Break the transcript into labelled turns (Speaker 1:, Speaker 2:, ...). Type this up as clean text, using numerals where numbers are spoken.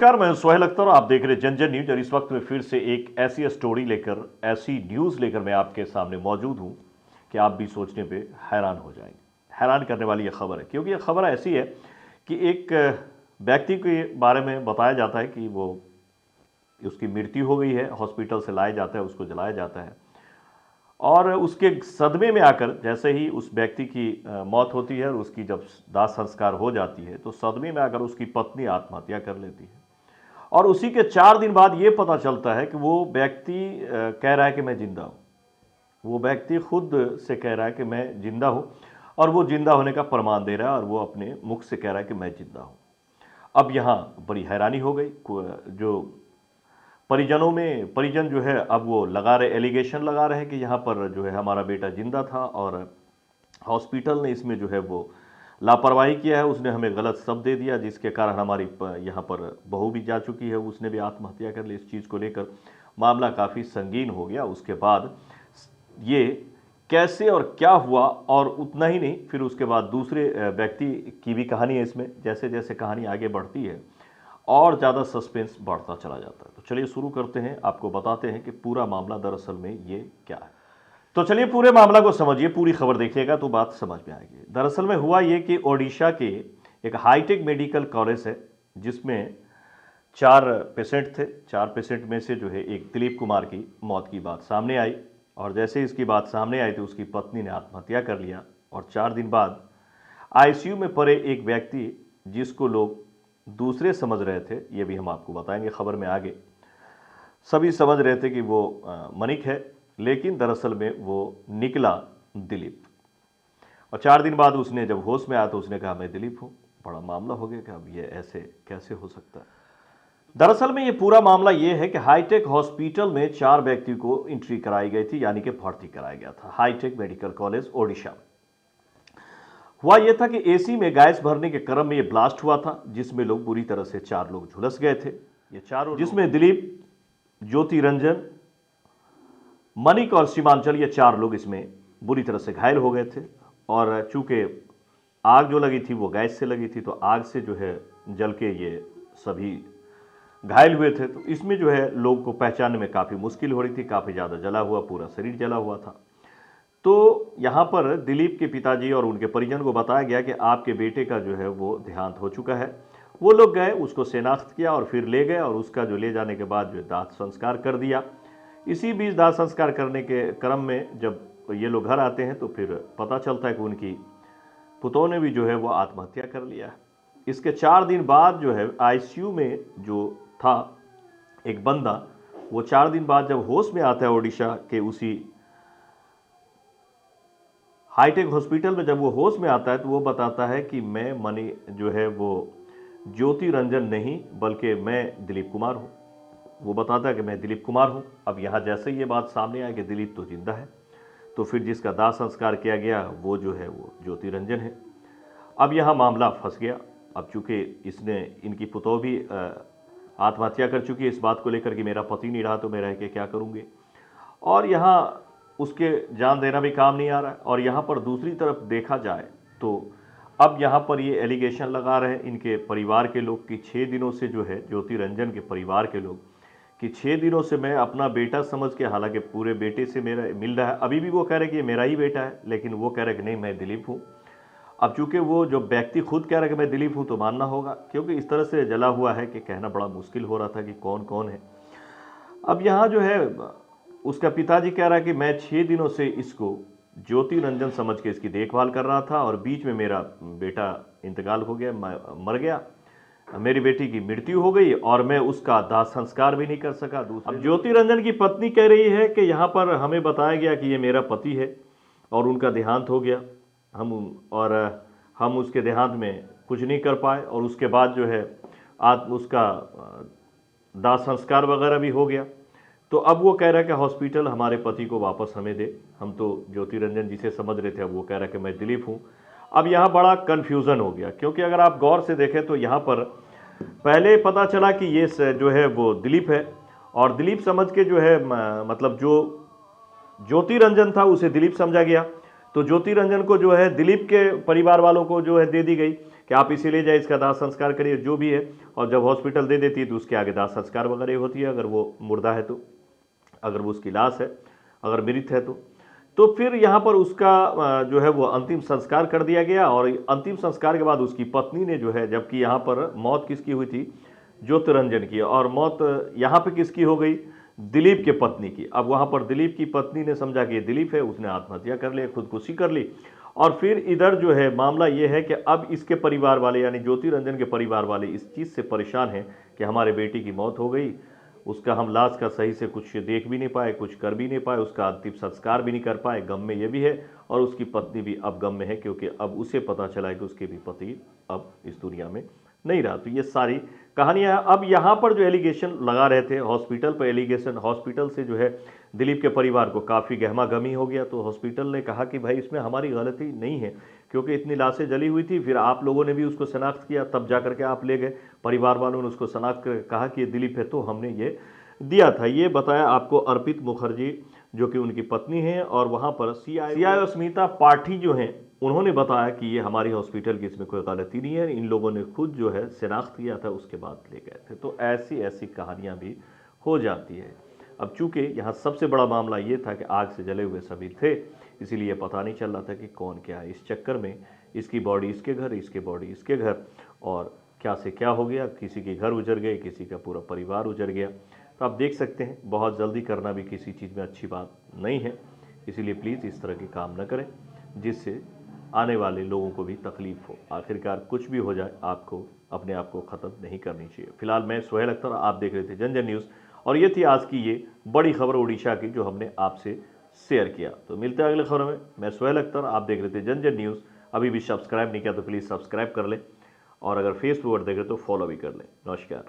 Speaker 1: नमस्कार, मैं सोहेल अख्तर। आप देख रहे हैं जन जन न्यूज और इस वक्त में फिर से एक ऐसी स्टोरी लेकर, ऐसी न्यूज़ लेकर मैं आपके सामने मौजूद हूं कि आप भी सोचने पे हैरान हो जाएंगे। हैरान करने वाली ये खबर है, क्योंकि ये खबर ऐसी है कि एक व्यक्ति के बारे में बताया जाता है कि वो उसकी मृत्यु हो गई है, हॉस्पिटल से लाया जाता है, उसको जलाया जाता है और उसके सदमे में आकर जैसे ही उस व्यक्ति की मौत होती है और उसकी जब दाह संस्कार हो जाती है तो सदमे में आकर उसकी पत्नी आत्महत्या कर लेती है। और उसी के 4 दिन बाद ये पता चलता है कि वो व्यक्ति कह रहा है कि मैं जिंदा हूँ। वो व्यक्ति खुद से कह रहा है कि मैं जिंदा हूँ और वो जिंदा होने का प्रमाण दे रहा है और वो अपने मुख से कह रहा है कि मैं जिंदा हूँ। अब यहाँ बड़ी हैरानी हो गई। जो परिजन जो है अब वो एलिगेशन लगा रहे हैं कि यहाँ पर जो है हमारा बेटा जिंदा था और हॉस्पिटल ने इसमें जो है वो लापरवाही किया है, उसने हमें गलत शब्द दे दिया जिसके कारण हमारी यहाँ पर बहू भी जा चुकी है, उसने भी आत्महत्या कर ली। इस चीज़ को लेकर मामला काफ़ी संगीन हो गया। उसके बाद ये कैसे और क्या हुआ, और उतना ही नहीं, फिर उसके बाद दूसरे व्यक्ति की भी कहानी है इसमें। जैसे जैसे कहानी आगे बढ़ती है और ज़्यादा सस्पेंस बढ़ता चला जाता है। तो चलिए शुरू करते हैं, आपको बताते हैं कि पूरा मामला दरअसल में ये क्या है। तो चलिए पूरे मामला को समझिए, पूरी खबर देखिएगा तो बात समझ में आएगी। दरअसल में हुआ ये कि ओडिशा के एक हाईटेक मेडिकल कॉलेज है जिसमें 4 पेशेंट थे। 4 पेशेंट में से जो है एक दिलीप कुमार की मौत की बात सामने आई और जैसे इसकी बात सामने आई तो उसकी पत्नी ने आत्महत्या कर लिया। और 4 दिन बाद आईसीयू में पड़े एक व्यक्ति जिसको लोग दूसरे समझ रहे थे, ये भी हम आपको बताएंगे खबर में आगे। सभी समझ रहे थे कि वो मनिक है, लेकिन दरअसल में वो निकला दिलीप। और 4 दिन बाद उसने जब होश में आया तो उसने कहा मैं दिलीप हूँ। बड़ा मामला हो गया कि अब ये ऐसे कैसे हो सकता है। दरअसल में ये पूरा मामला ये है कि हाईटेक हॉस्पिटल में 4 व्यक्ति को एंट्री कराई गई थी, यानी कि भर्ती कराया गया था। Hi tech medical college Odisha. हुआ यह था कि एसी में गैस भरने के क्रम में यह ब्लास्ट हुआ था जिसमें लोग बुरी तरह से 4 लोग झुलस गए थे। ये चारों, जिसमें दिलीप, ज्योति रंजन, मनिक और सीमांचल, ये 4 लोग इसमें बुरी तरह से घायल हो गए थे। और चूंकि आग जो लगी थी वो गैस से लगी थी तो आग से जो है जल के ये सभी घायल हुए थे। तो इसमें जो है लोग को पहचानने में काफ़ी मुश्किल हो रही थी, काफ़ी ज़्यादा जला हुआ, पूरा शरीर जला हुआ था। तो यहाँ पर दिलीप के पिताजी और उनके परिजन को बताया गया कि आपके बेटे का जो है वो देहांत हो चुका है। वो लोग गए, उसको शनाख्त किया और फिर ले गए और उसका जो ले जाने के बाद जो दाह संस्कार कर दिया। इसी बीच दाह संस्कार करने के क्रम में जब ये लोग घर आते हैं तो फिर पता चलता है कि उनकी पुतों ने भी जो है वो आत्महत्या कर लिया। इसके 4 दिन बाद जो है आईसीयू में जो था एक बंदा, वो 4 दिन बाद जब होश में आता है ओडिशा के उसी हाईटेक हॉस्पिटल में, जब वो होश में आता है तो वो बताता है कि मैं मनी जो है वो ज्योति रंजन नहीं बल्कि मैं दिलीप कुमार हूँ। वो बताता है कि मैं दिलीप कुमार हूँ। अब यहाँ जैसे ही ये बात सामने आई कि दिलीप तो जिंदा है, तो फिर जिसका दाह संस्कार किया गया वो जो है वो ज्योति रंजन है। अब यहाँ मामला फंस गया। अब चूँकि इनकी पुतौह भी आत्महत्या कर चुकी है इस बात को लेकर कि मेरा पति नहीं रहा तो मैं रह के क्या करूँगी, और यहाँ उसके जान देना भी काम नहीं आ रहा है। और यहाँ पर दूसरी तरफ देखा जाए तो अब यहाँ पर ये एलिगेशन लगा रहे हैं इनके परिवार के लोग कि 6 दिनों से जो है ज्योति रंजन के परिवार के लोग कि 6 दिनों से मैं अपना बेटा समझ के, हालांकि पूरे बेटे से मेरा मिल रहा है, अभी भी वो कह रहे हैं कि ये मेरा ही बेटा है, लेकिन वो कह रहे हैं कि नहीं मैं दिलीप हूँ। अब चूंकि वो जो व्यक्ति खुद कह रहा है कि मैं दिलीप हूँ तो मानना होगा, क्योंकि इस तरह से जला हुआ है कि कहना बड़ा मुश्किल हो रहा था कि कौन कौन है। अब यहाँ जो है उसका पिताजी कह रहा है कि मैं 6 दिनों से इसको ज्योति रंजन समझ के इसकी देखभाल कर रहा था और बीच में मेरा बेटा इंतकाल हो गया, मर गया, मेरी बेटी की मृत्यु हो गई और मैं उसका दाह संस्कार भी नहीं कर सका। अब ज्योति रंजन की पत्नी कह रही है कि यहाँ पर हमें बताया गया कि ये मेरा पति है और उनका देहांत हो गया, हम उसके देहांत में कुछ नहीं कर पाए और उसके बाद जो है उसका दाह संस्कार वगैरह भी हो गया। तो अब वो कह रहा है कि हॉस्पिटल हमारे पति को वापस हमें दे। हम तो ज्योति रंजन जिसे समझ रहे थे, अब वो कह रहा है कि मैं दिलीप हूँ। अब यहाँ बड़ा कन्फ्यूज़न हो गया, क्योंकि अगर आप गौर से देखें तो यहाँ पर पहले पता चला कि ये जो है वो दिलीप है और दिलीप समझ के जो है मतलब जो ज्योति रंजन था उसे दिलीप समझा गया। तो ज्योति रंजन को जो है दिलीप के परिवार वालों को जो है दे दी गई कि आप इसे ले जाए, इसका दाह संस्कार करिए, जो भी है। और जब हॉस्पिटल दे देती है तो उसके आगे दाह संस्कार वगैरह होती है, अगर वो मुर्दा है तो, अगर वो उसकी लाश है, अगर मृत है तो फिर यहाँ पर उसका जो है वो अंतिम संस्कार कर दिया गया। और अंतिम संस्कार के बाद उसकी पत्नी ने जो है, जबकि यहाँ पर मौत किसकी हुई थी, ज्योतिरंजन की, और मौत यहाँ पे किसकी हो गई, दिलीप के पत्नी की। अब वहाँ पर दिलीप की पत्नी ने समझा कि ये दिलीप है, उसने आत्महत्या कर ली, खुदकुशी कर ली। और फिर इधर जो है मामला ये है कि अब इसके परिवार वाले यानी ज्योतिरंजन के परिवार वाले इस चीज़ से परेशान हैं कि हमारे बेटी की मौत हो गई, उसका हम लाश का सही से कुछ देख भी नहीं पाए, कुछ कर भी नहीं पाए, उसका अंतिम संस्कार भी नहीं कर पाए, गम में ये भी है। और उसकी पत्नी भी अब गम में है, क्योंकि अब उसे पता चला है कि उसके भी पति अब इस दुनिया में नहीं रहा। तो ये सारी कहानियाँ हैं। अब यहाँ पर जो एलिगेशन लगा रहे थे हॉस्पिटल पर, एलिगेशन हॉस्पिटल से जो है दिलीप के परिवार को काफ़ी गहमा गमी हो गया। तो हॉस्पिटल ने कहा कि भाई इसमें हमारी गलती नहीं है, क्योंकि इतनी लाशें जली हुई थी, फिर आप लोगों ने भी उसको शनाख्त किया, तब जा करके आप ले गए, परिवार वालों ने उसको शनाख्त कर कहा कि ये दिलीप है, तो हमने ये दिया था। ये बताया आपको अर्पित मुखर्जी, जो कि उनकी पत्नी है। और वहाँ पर CIO स्मिता पाठी जो हैं, उन्होंने बताया कि ये हमारी हॉस्पिटल की इसमें कोई गलती नहीं है, इन लोगों ने खुद जो है शनाख्त किया था, उसके बाद ले गए थे। तो ऐसी ऐसी कहानियाँ भी हो जाती है। अब चूंकि यहाँ सबसे बड़ा मामला ये था कि आग से जले हुए सभी थे, इसीलिए पता नहीं चल रहा था कि कौन क्या है। इस चक्कर में इसकी बॉडी इसके घर, इसके बॉडी इसके घर, और क्या से क्या हो गया, किसी के घर उजड़ गए, किसी का पूरा परिवार उजड़ गया। तो आप देख सकते हैं बहुत जल्दी करना भी किसी चीज़ में अच्छी बात नहीं है, इसीलिए प्लीज़ इस तरह के काम न करें जिससे आने वाले लोगों को भी तकलीफ हो। आखिरकार कुछ भी हो जाए, आपको अपने आप को ख़त्म नहीं करनी चाहिए। फिलहाल मैं सुहेल अख्तर, आप देख रहे थे जन न्यूज़, और ये थी आज की ये बड़ी खबर उड़ीसा की जो हमने आपसे शेयर किया। तो मिलते हैं अगले खबरों में। मैं सुहेल अख्तर, आप देख रहे थे जन न्यूज़। अभी भी सब्सक्राइब नहीं किया तो प्लीज़ सब्सक्राइब कर लें, और अगर फेसबुक पर देख रहे तो फॉलो भी कर लें। नमस्कार।